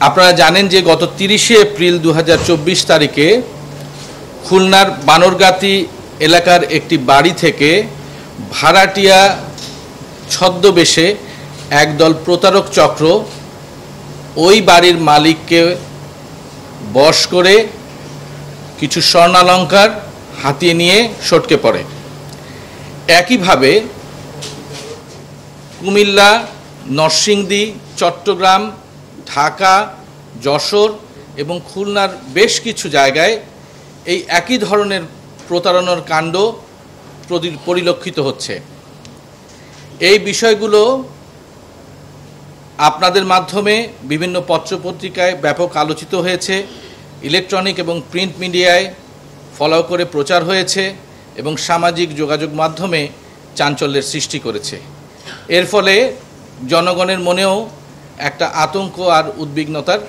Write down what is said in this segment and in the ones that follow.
আপনারা জানেন যে গত 30শে এপ্রিল 2024 তারিখে খুলনার বানরগাতি এলাকার একটি বাড়ি থেকে ভাড়াটিয়া ছদ্মবেশে একদল প্রতারক চক্র ওই বাড়ির মালিককে বশ করে কিছু স্বর্ণালংকার হাতিয়ে নিয়ে সটকে পড়ে। একইভাবে কুমিল্লা, নরসিংদী, চট্টগ্রাম, ঢাকা, যশোর এবং খুলনার বেশ কিছু জায়গায় এই একই ধরনের প্রতারণার কাণ্ড পরিলক্ষিত হচ্ছে। এই বিষয়গুলো আপনাদের মাধ্যমে বিভিন্ন পত্রপত্রিকায় ব্যাপক আলোচিত হয়েছে, ইলেকট্রনিক এবং প্রিন্ট মিডিয়ায় ফলো করে প্রচার হয়েছে এবং সামাজিক যোগাযোগ মাধ্যমে চাঞ্চল্যের সৃষ্টি করেছে। এর ফলে জনগণের মনেও একটা আতঙ্ক আর উদ্বিগ্নতার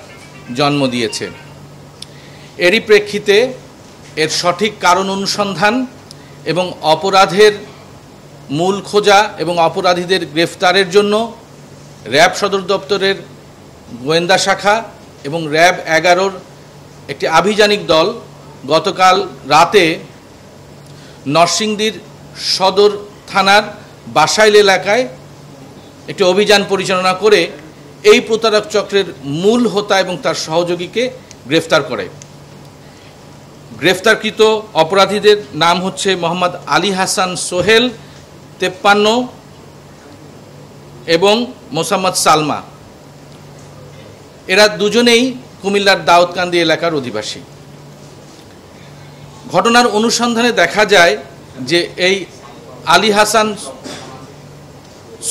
জন্ম দিয়েছে। এরই প্রেক্ষিতে এর সঠিক কারণ অনুসন্ধান এবং অপরাধের মূল খোঁজা এবং অপরাধীদের গ্রেফতারের জন্য র্যাব সদর দপ্তরের গোয়েন্দা শাখা এবং র্যাব 11-র একটি আভিযানিক দল গতকাল রাতে নরসিংদীর সদর থানার বাসাইল এলাকায় একটি অভিযান পরিচালনা করে এই প্রতারক চক্রের মূল হোতা এবং তার সহযোগীকে গ্রেফতার করে। গ্রেফতারকৃত অপরাধীদের নাম হচ্ছে মোহাম্মদ আলী হাসান সোহেল 53 এবং মোসাম্মদ সালমা। এরা দুজনেই কুমিল্লার দাউদকান্দি এলাকার অধিবাসী। ঘটনার অনুসন্ধানে দেখা যায় যে এই আলী হাসান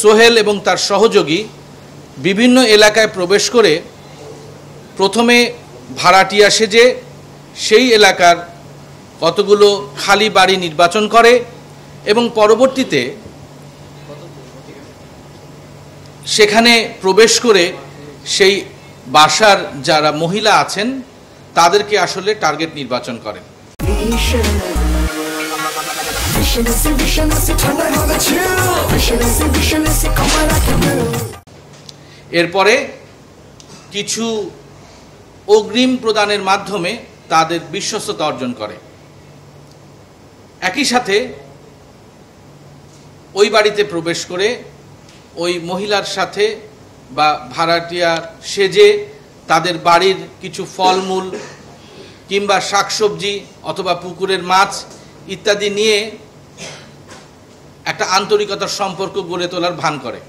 সোহেল এবং তার সহযোগী বিভিন্ন এলাকায় প্রবেশ করে প্রথমে ভাড়াটিয়া সেজে সেই এলাকার কতগুলো খালি বাড়ি নির্বাচন করে এবং পরবর্তীতে সেখানে প্রবেশ করে সেই বাসার যারা মহিলা আছেন তাদেরকে আসলে টার্গেট নির্বাচন করেন। এরপরে কিছু অগ্রিম প্রদানের মাধ্যমে তাদের বিশ্বস্ততা অর্জন করে। একই সাথে ওই বাড়িতে প্রবেশ করে ওই মহিলার সাথে বা ভাড়াটিয়া সেজে তাদের বাড়ির কিছু ফলমূল কিংবা শাকসবজি অথবা পুকুরের মাছ ইত্যাদি নিয়ে একটা আন্তরিকতার সম্পর্ক গড়ে তোলার ভান করে।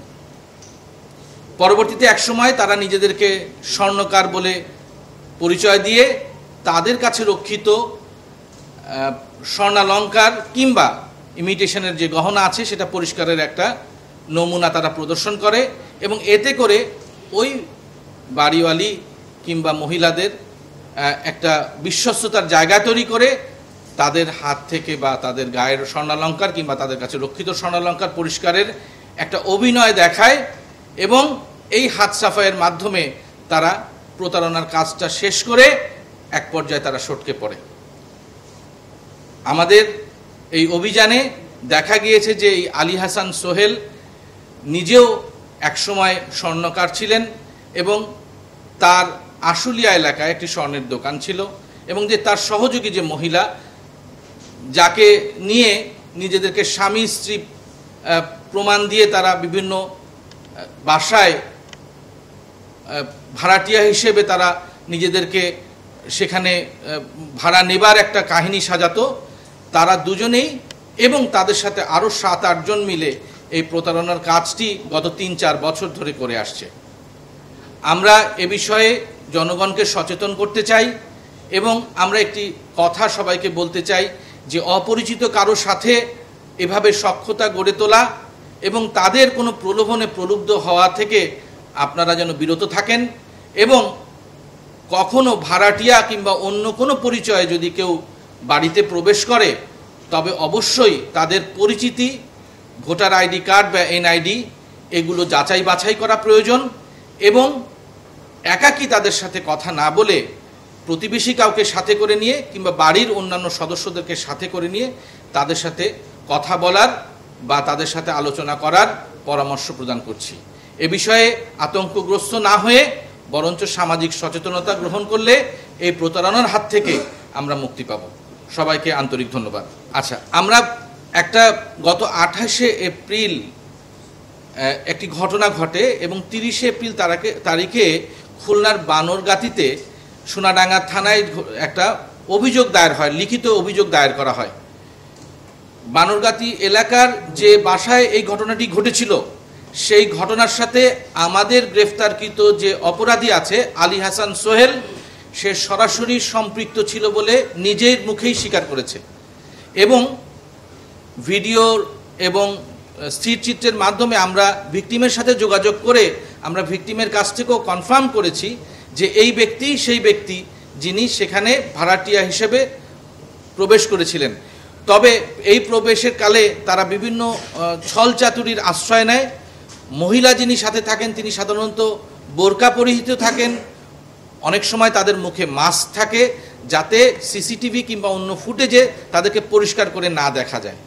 পরবর্তীতে একসময় তারা নিজেদেরকে স্বর্ণকার বলে পরিচয় দিয়ে তাদের কাছে রক্ষিত স্বর্ণালংকার কিংবা ইমিটেশনের যে গহনা আছে সেটা পরিষ্কারের একটা নমুনা তারা প্রদর্শন করে এবং এতে করে ওই বাড়িওয়ালি কিংবা মহিলাদের একটা বিশ্বস্ততার জায়গা তৈরি করে তাদের হাত থেকে বা তাদের গায়ের স্বর্ণালংকার কিংবা তাদের কাছে রক্ষিত স্বর্ণালংকার পরিষ্কারের একটা অভিনয় দেখায় এবং এই হাত সাফাইয়ের মাধ্যমে তারা প্রতারণার কাজটা শেষ করে এক পর্যায়ে তারা সটকে পড়ে। আমাদের এই অভিযানে দেখা গিয়েছে যে এই আলী হাসান সোহেল নিজেও একসময় স্বর্ণকার ছিলেন এবং তার আশুলিয়া এলাকায় একটি স্বর্ণের দোকান ছিল এবং যে তার সহযোগী যে মহিলা যাকে নিয়ে নিজেদেরকে স্বামী স্ত্রী প্রমাণ দিয়ে তারা বিভিন্ন বাসায় ভাড়াটিয়া হিসেবে তারা নিজেদেরকে সেখানে ভাড়া নেবার একটা কাহিনী সাজাতো, তারা দুজনেই এবং তাদের সাথে আরও 7-8 জন মিলে এই প্রতারণার কাজটি গত 3-4 বছর ধরে করে আসছে। আমরা এ বিষয়ে জনগণকে সচেতন করতে চাই এবং আমরা একটি কথা সবাইকে বলতে চাই যে অপরিচিত কারো সাথে এভাবে সখ্যতা গড়ে তোলা এবং তাদের কোনো প্রলোভনে প্রলুব্ধ হওয়া থেকে আপনারা যেন বিরত থাকেন এবং কখনো ভাড়াটিয়া কিংবা অন্য কোনো পরিচয়ে যদি কেউ বাড়িতে প্রবেশ করে তবে অবশ্যই তাদের পরিচিতি, ভোটার আইডি কার্ড বা এনআইডি এগুলো যাচাই বাছাই করা প্রয়োজন এবং একাকী তাদের সাথে কথা না বলে প্রতিবেশী কাউকে সাথে করে নিয়ে কিংবা বাড়ির অন্যান্য সদস্যদেরকে সাথে করে নিয়ে তাদের সাথে কথা বলার বা তাদের সাথে আলোচনা করার পরামর্শ প্রদান করছি। এ বিষয়ে আতঙ্কগ্রস্ত না হয়ে বরঞ্চ সামাজিক সচেতনতা গ্রহণ করলে এই প্রতারণার হাত থেকে আমরা মুক্তি পাব। সবাইকে আন্তরিক ধন্যবাদ। আচ্ছা, আমরা একটা গত 28শে এপ্রিল একটি ঘটনা ঘটে এবং 30শে এপ্রিল তারিখে খুলনার বানরগাতিতে সোনাডাঙ্গা থানায় একটা অভিযোগ দায়ের হয়, লিখিত অভিযোগ দায়ের করা হয়। বানরগাতি এলাকার যে বাসায় এই ঘটনাটি ঘটেছিল সেই ঘটনার সাথে আমাদের গ্রেফতারকৃত যে অপরাধী আছে আলী হাসান সোহেল, সে সরাসরি সম্পৃক্ত ছিল বলে নিজের মুখেই স্বীকার করেছে এবং ভিডিও এবং স্থিরচিত্রের মাধ্যমে আমরা ভিকটিমের সাথে যোগাযোগ করে আমরা ভিকটিমের কাছ থেকেও কনফার্ম করেছি যে এই ব্যক্তি সেই ব্যক্তি যিনি সেখানে ভাড়াটিয়া হিসেবে প্রবেশ করেছিলেন। তবে এই প্রবেশের কালে তারা বিভিন্ন ছলচাতুরির আশ্রয় নেয়। মহিলা যিনি সাথে থাকেন তিনি সাধারণত বোরকা পরিহিত থাকেন, অনেক সময় তাদের মুখে মাস্ক থাকে যাতে সিসিটিভি কিংবা অন্য ফুটেজে তাদেরকে পরিষ্কার করে না দেখা যায়।